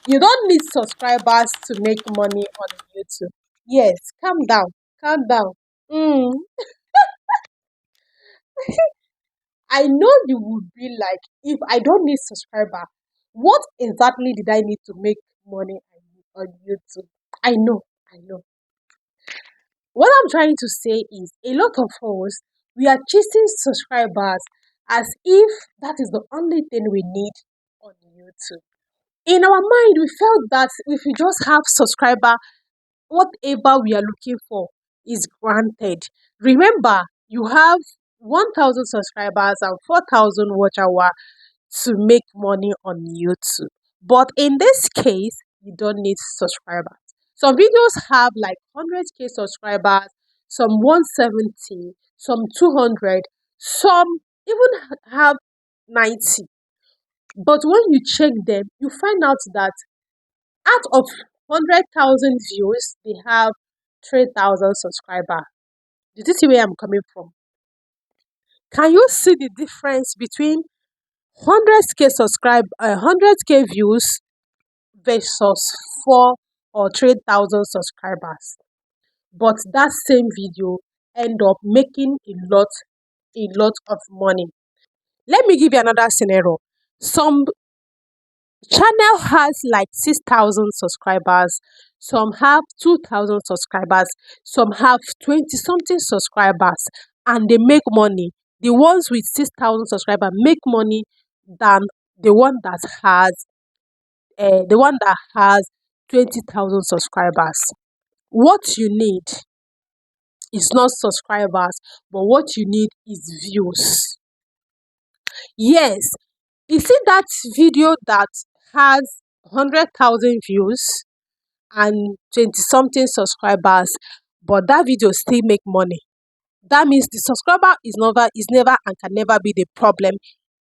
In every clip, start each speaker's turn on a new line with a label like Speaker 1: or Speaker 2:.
Speaker 1: You don't need subscribers to make money on YouTube. Yes, calm down, calm down. Mm. I know you would be like, if I don't need subscriber, what exactly did I need to make money on YouTube? I know, I know. What I'm trying to say is a lot of us, we are chasing subscribers as if that is the only thing we need on YouTube. In our mind, we felt that if we just have subscriber, whatever we are looking for is granted. Remember, you have 1,000 subscribers and 4,000 watch hour to make money on YouTube. But in this case, you don't need subscribers. Some videos have like 100k subscribers, some 170, some 200, some even have 90. But when you check them, you find out that out of 100,000 views, they have 3,000 subscribers. Did you see where I'm coming from? Can you see the difference between 100k views versus 4 or 3,000 subscribers? But that same video end up making a lot of money. Let me give you another scenario. Some channel has like 6,000 subscribers, some have 2,000 subscribers, some have 20 something subscribers, and they make money. The ones with 6,000 subscribers make money than the one that has the one that has 20,000 subscribers. What you need is not subscribers, but what you need is views. Yes, you see that video that has 100,000 views and 20 something subscribers, but that video still make money. That means the subscriber is never and can never be the problem.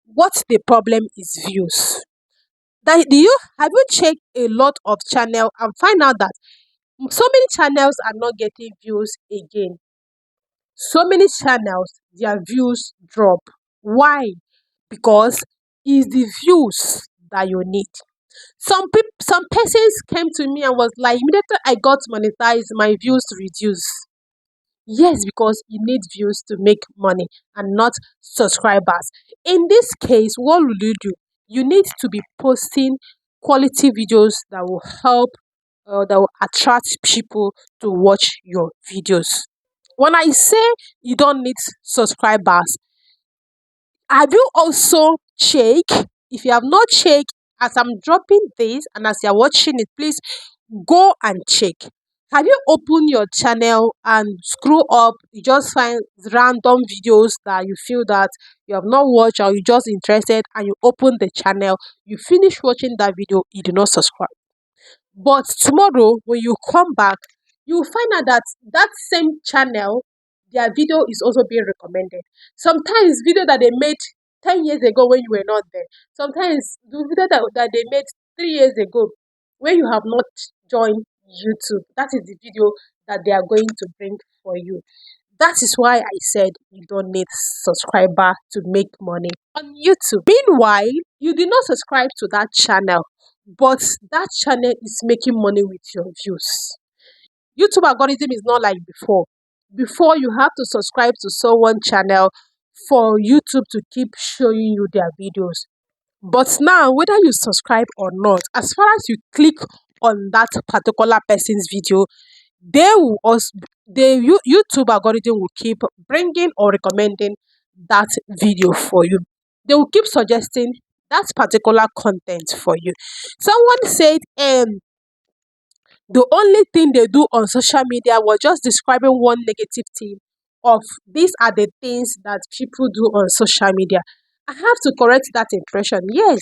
Speaker 1: What the problem is views. That do you have you checked a lot of channel and find out that so many channels are not getting views again? So many channels, their views drop. Why? Because it's the views that you need. Some persons came to me and was like, immediately I got monetized, my views reduced. Yes, because you need views to make money and not subscribers. In this case, what will you do? You need to be posting quality videos that will help, that will attract people to watch your videos. When I say you don't need subscribers, have you also checked? If you have not checked, as I'm dropping this and as you're watching it, please go and check. Have you opened your channel and scroll up? You just find random videos that you feel that you have not watched or you just interested, and you open the channel. You finish watching that video, you do not subscribe. But tomorrow, when you come back, you will find out that that same channel, their video is also being recommended. Sometimes video that they made 10 years ago when you were not there. Sometimes the video that they made 3 years ago when you have not joined YouTube. That is the video that they are going to bring for you. That is why I said you don't need subscriber to make money on YouTube. Meanwhile, you did not subscribe to that channel, but that channel is making money with your views. YouTube algorithm is not like before. Before, you have to subscribe to someone channel for YouTube to keep showing you their videos. But now, whether you subscribe or not, as far as you click on that particular person's video, they will also YouTube algorithm will keep bringing or recommending that video for you. They will keep suggesting that particular content for you. Someone said the only thing they do on social media was just describing one negative thing of these are the things that people do on social media. I have to correct that impression. Yes,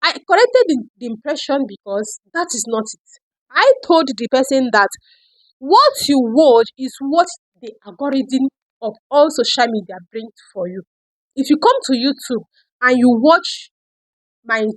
Speaker 1: I corrected the impression because that is not it. I told the person that what you watch is what the algorithm of all social media brings for you. If you come to YouTube and you watch my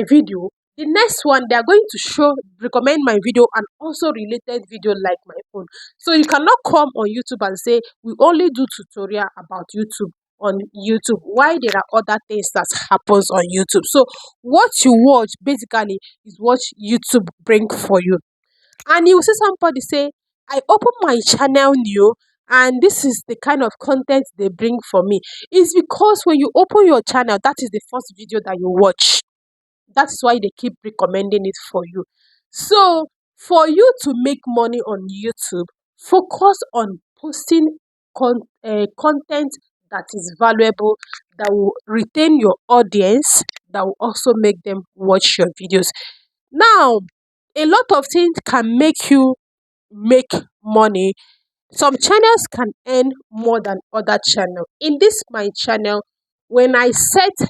Speaker 1: video, the next one they are going to show recommend my video and also related video like my own. So you cannot come on YouTube and say we only do tutorial about YouTube. on YouTube, why there are other things that happens on YouTube. So what you watch basically is what YouTube bring for you. And you see somebody say, I open my channel new and this is the kind of content they bring for me. It's because when you open your channel, that is the first video that you watch. That's why they keep recommending it for you. So, for you to make money on YouTube, focus on posting content that is valuable, that will retain your audience, that will also make them watch your videos. Now, a lot of things can make you make money. Some channels can earn more than other channel. In this my channel, when I set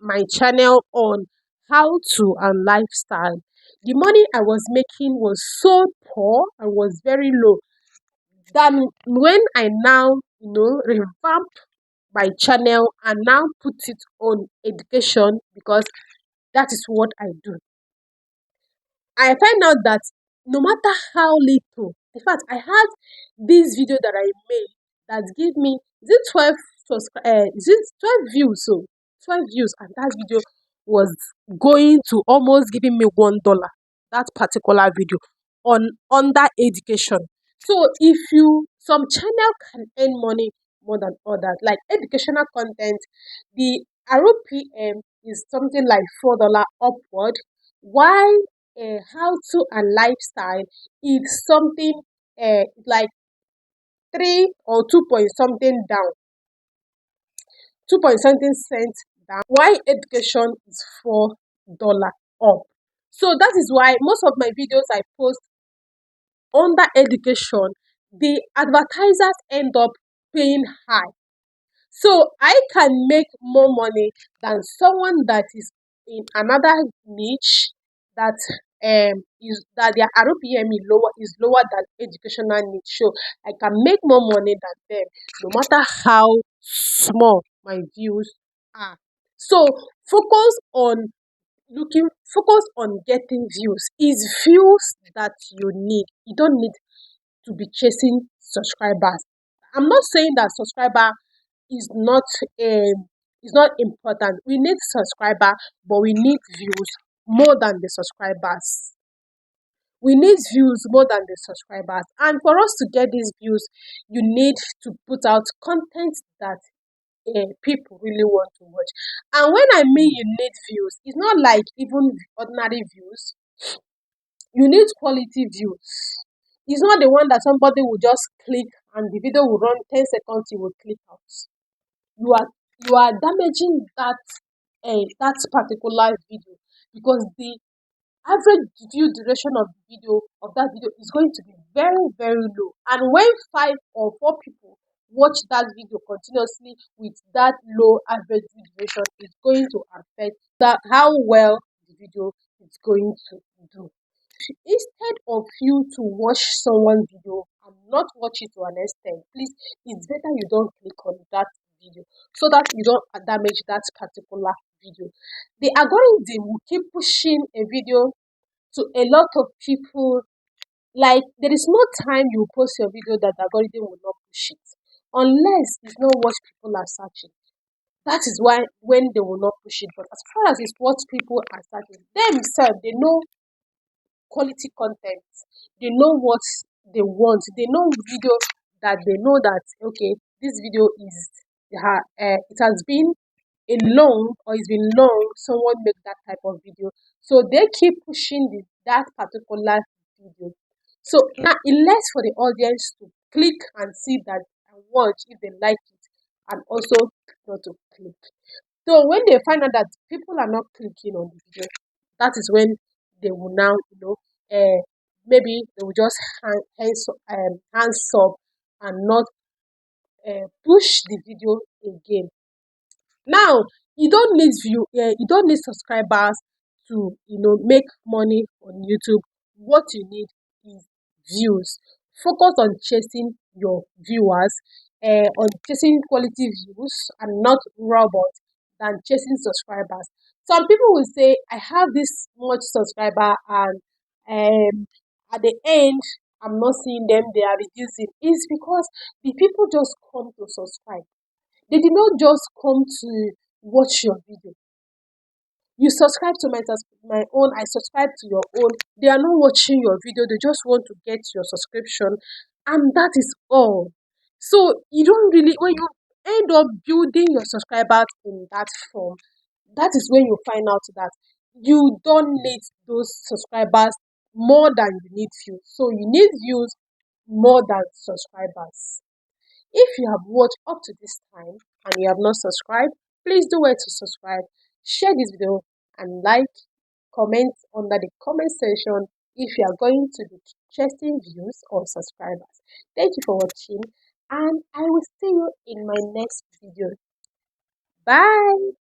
Speaker 1: my channel on how to and lifestyle, the money I was making was so poor and was very low. Than when I now revamp my channel and now put it on education, because that is what I do. I find out that no matter how little, in fact, I had this video that I made that give me, is it 12 is it 12 views? So 12 views, and that video was going to almost giving me $1. That particular video on under education. So if you some channel can earn money more than others, like educational content, the RPM is something like $4 upward. Why how to and lifestyle is something like 3 or 2 point something down, 2 point something cents down. Why education is $4 up. So that is why most of my videos I post under education, the advertisers end up paying high. So I can make more money than someone that is in another niche that is that their RPM is lower than educational niche. So I can make more money than them, no matter how small my views are. So focus on focus on getting views. Is views that you need. You don't need to be chasing subscribers. I'm not saying that subscriber is not is not important. We need subscriber, but we need views more than the subscribers. We need views more than the subscribers. And for us to get these views, you need to put out content that people really want to watch. And when I mean you need views, it's not like even ordinary views. You need quality views. It's not the one that somebody will just click and the video will run 10 seconds, you will click out. You are you are damaging that particular video, because the average view duration of the video of that video is going to be very very low. And when 5 or 4 people watch that video continuously with that low average view duration, it's going to affect that how well the video is going to do. Instead of you to watch someone's video and not watch it to an extent, please, it's better you don't click on that video so that you don't damage that particular video. The algorithm will keep pushing a video to a lot of people. Like, there is no time you post your video that the algorithm will not push it, unless it's not what people are searching. That is why when they will not push it. But as far as it's what people are searching, themselves, they know quality content. They know what they want. They know video that they know that okay, this video is it has been a long or it's been long. Someone make that type of video, so they keep pushing that particular video. So now it lets for the audience to click and see that and watch if they like it, and also not to click. So when they find out that people are not clicking on the video, that is when they will now, maybe they will just hands up and not push the video again. Now, you don't need subscribers to make money on YouTube. What you need is views. Focus on chasing your viewers, on chasing quality views and not robots than chasing subscribers. Some people will say, I have this much subscriber and at the end I'm not seeing them, they are reducing. It's because the people just come to subscribe. They did not just come to watch your video. You subscribe to my own, I subscribe to your own. They are not watching your video, they just want to get your subscription, and that is all. So you don't really, when you end up building your subscribers in that form, that is when you find out that you don't need those subscribers more than you need views. So you need views more than subscribers. If you have watched up to this time and you have not subscribed, please do well to subscribe, share this video, and like, comment under the comment section if you are going to be interesting views or subscribers. Thank you for watching, and I will see you in my next video. Bye.